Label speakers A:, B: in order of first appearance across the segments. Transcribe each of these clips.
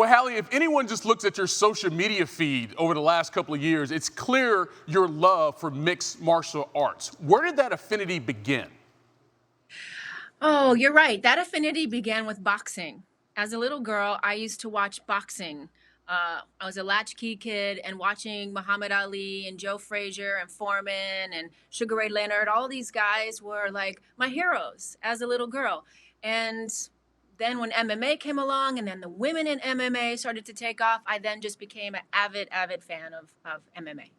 A: Well, Halle, if anyone just looks at your social media feed over the last couple of years, it's clear your love for mixed martial arts. Where did that affinity begin?
B: Oh, you're right. That affinity began with boxing. As a little girl, I used to watch boxing. I was a latchkey kid and watching Muhammad Ali and Joe Frazier and Foreman and Sugar Ray Leonard. All these guys were like my heroes as a little girl. And then when MMA came along and then the women in MMA started to take off, I then just became an avid fan of MMA.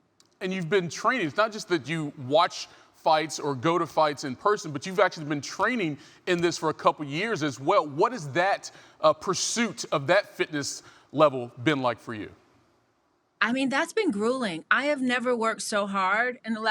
A: And you've been training. It's not just that you watch fights or go to fights in person, but you've actually been training in this for a couple years as well. What has that pursuit of that fitness level been like for you?
B: I mean, that's been grueling. I have never worked so hard in the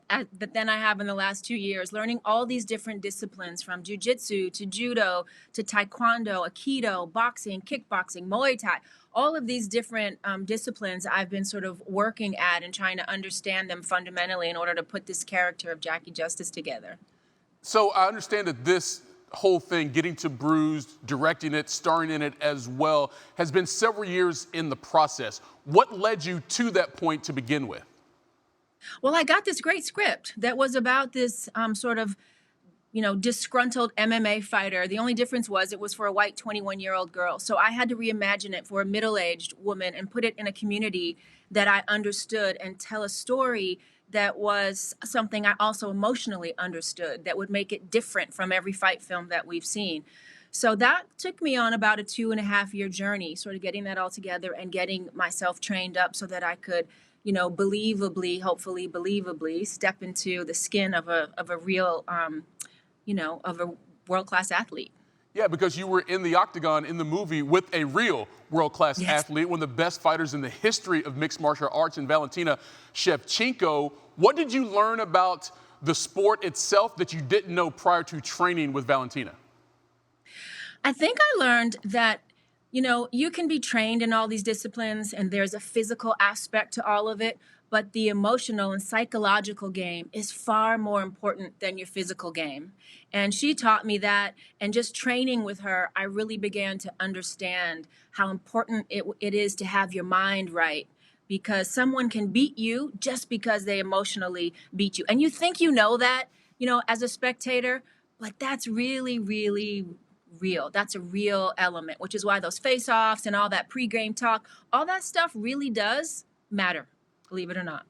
B: but then I have in the last 2 years, learning all these different disciplines from jujitsu to judo to taekwondo, aikido, boxing, kickboxing, Muay Thai. All of these different disciplines I've been sort of working at and trying to understand them fundamentally in order to put this character of Jackie Justice together.
A: So I understand that this whole thing, getting to Bruised, directing it, starring in it as well, has been several years in the process. What led you to that point to begin with?
B: Well, I got this great script that was about this sort of disgruntled MMA fighter. The only difference was it was for a white 21-year-old girl. So I had to reimagine it for a middle-aged woman and put it in a community that I understood and tell a story that was something I also emotionally understood that would make it different from every fight film that we've seen. So that took me on about a 2.5-year journey, sort of getting that all together and getting myself trained up so that I could, hopefully believably step into the skin of a real, of a world-class athlete.
A: Yeah, because you were in the octagon in the movie with a real world-class
B: Yes.
A: athlete, one of the best fighters in the history of mixed martial arts, in Valentina Shevchenko. What did you learn about the sport itself that you didn't know prior to training with Valentina?
B: I think I learned that, you can be trained in all these disciplines and there's a physical aspect to all of it, but the emotional and psychological game is far more important than your physical game. And she taught me that, and just training with her, I really began to understand how important it is to have your mind right. Because someone can beat you just because they emotionally beat you. And you think you know that, as a spectator, but that's really, really real. That's a real element, which is why those face-offs and all that pre-game talk, all that stuff really does matter, believe it or not.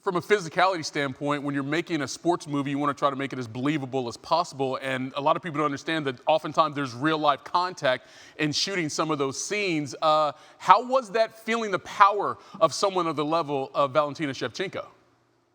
A: From a physicality standpoint, when you're making a sports movie, you want to try to make it as believable as possible. And a lot of people don't understand that oftentimes there's real life contact in shooting some of those scenes. How was that, feeling the power of someone of the level of Valentina Shevchenko?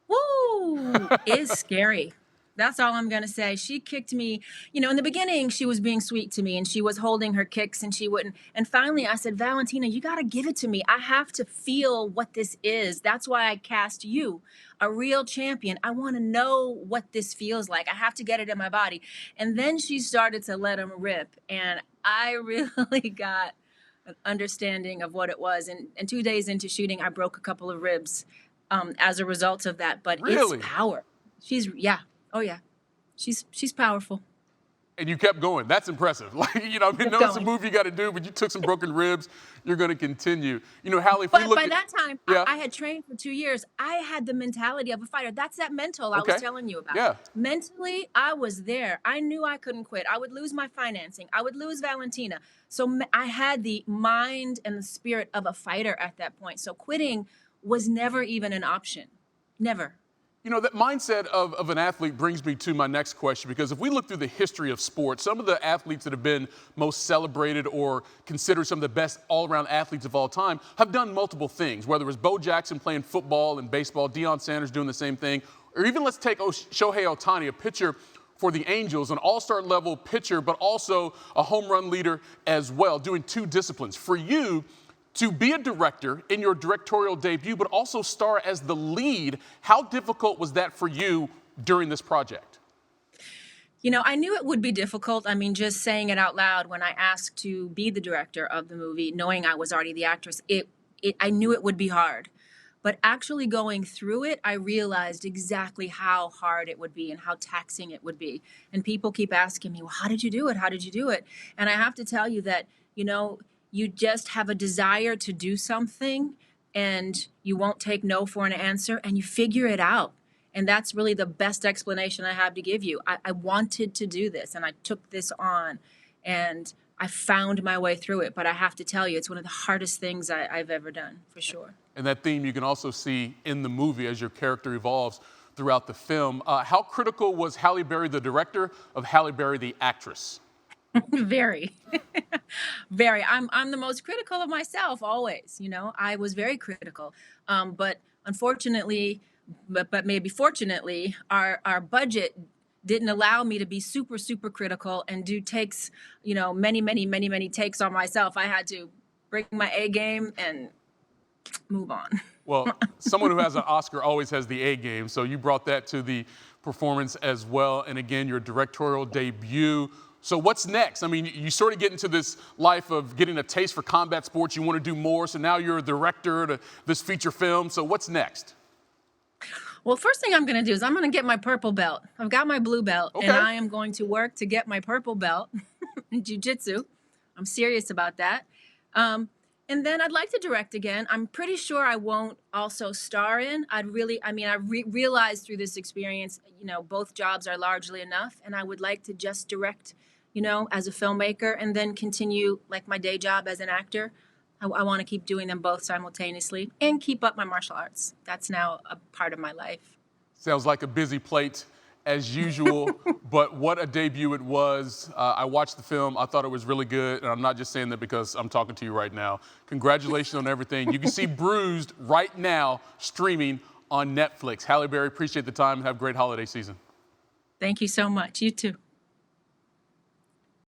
B: Woo! It's scary. That's all I'm going to say. She kicked me, in the beginning, she was being sweet to me and she was holding her kicks and she wouldn't. And finally, I said, Valentina, you got to give it to me. I have to feel what this is. That's why I cast you, a real champion. I want to know what this feels like. I have to get it in my body. And then she started to let him rip. And I really got an understanding of what it was. And 2 days into shooting, I broke a couple of ribs as a result of that. But
A: Really?
B: It's power. Yeah. Oh yeah, she's powerful.
A: And you kept going. That's impressive. Like, I know it's a move you got to do, but you took some broken ribs. You're going to continue. Halle, if we
B: But
A: look
B: by
A: at,
B: that time,
A: yeah.
B: I had trained for 2 years. I had the mentality of a fighter. That's that mental I
A: Okay.
B: was telling you about.
A: Yeah.
B: Mentally, I was there. I knew I couldn't quit. I would lose my financing. I would lose Valentina. So I had the mind and the spirit of a fighter at that point. So quitting was never even an option. Never.
A: That mindset of an athlete brings me to my next question, because if we look through the history of sports, some of the athletes that have been most celebrated or considered some of the best all-around athletes of all time have done multiple things, whether it was Bo Jackson playing football and baseball, Deion Sanders doing the same thing, or even let's take Shohei Ohtani, a pitcher for the Angels, an all-star level pitcher, but also a home run leader as well, doing two disciplines. For you, to be a director in your directorial debut, but also star as the lead, how difficult was that for you during this project?
B: I knew it would be difficult. I mean, just saying it out loud when I asked to be the director of the movie, knowing I was already the actress, I knew it would be hard. But actually going through it, I realized exactly how hard it would be and how taxing it would be. And people keep asking me, well, how did you do it? How did you do it? And I have to tell you that, you just have a desire to do something and you won't take no for an answer and you figure it out. And that's really the best explanation I have to give you. I wanted to do this and I took this on and I found my way through it. But I have to tell you, it's one of the hardest things I've ever done, for sure.
A: And that theme you can also see in the movie as your character evolves throughout the film. How critical was Halle Berry, the director, of Halle Berry, the actress?
B: Very, very. I'm the most critical of myself always. You know, I was very critical, but unfortunately, but maybe fortunately, our budget didn't allow me to be super critical and do takes. You know, many takes on myself. I had to bring my A game and move on.
A: Well, someone who has an Oscar always has the A game, so you brought that to the performance as well. And again, your directorial debut. So what's next? I mean, you sort of get into this life of getting a taste for combat sports. You want to do more, so now you're a director to this feature film. So what's next?
B: Well, first thing I'm going to do is I'm going to get my purple belt. I've got my blue belt,
A: Okay.
B: and I am going to work to get my purple belt in jiu-jitsu. I'm serious about that. And then I'd like to direct again. I'm pretty sure I won't also star in. I realized through this experience, you know, both jobs are largely enough, and I would like to just direct, you know, as a filmmaker, and then continue like my day job as an actor. I want to keep doing them both simultaneously and keep up my martial arts. That's now a part of my life.
A: Sounds like a busy plate as usual, but what a debut it was. I watched the film. I thought it was really good, and I'm not just saying that because I'm talking to you right now. Congratulations on everything. You can see Bruised right now streaming on Netflix. Halle Berry, appreciate the time and have a great holiday season.
B: Thank you so much. You too.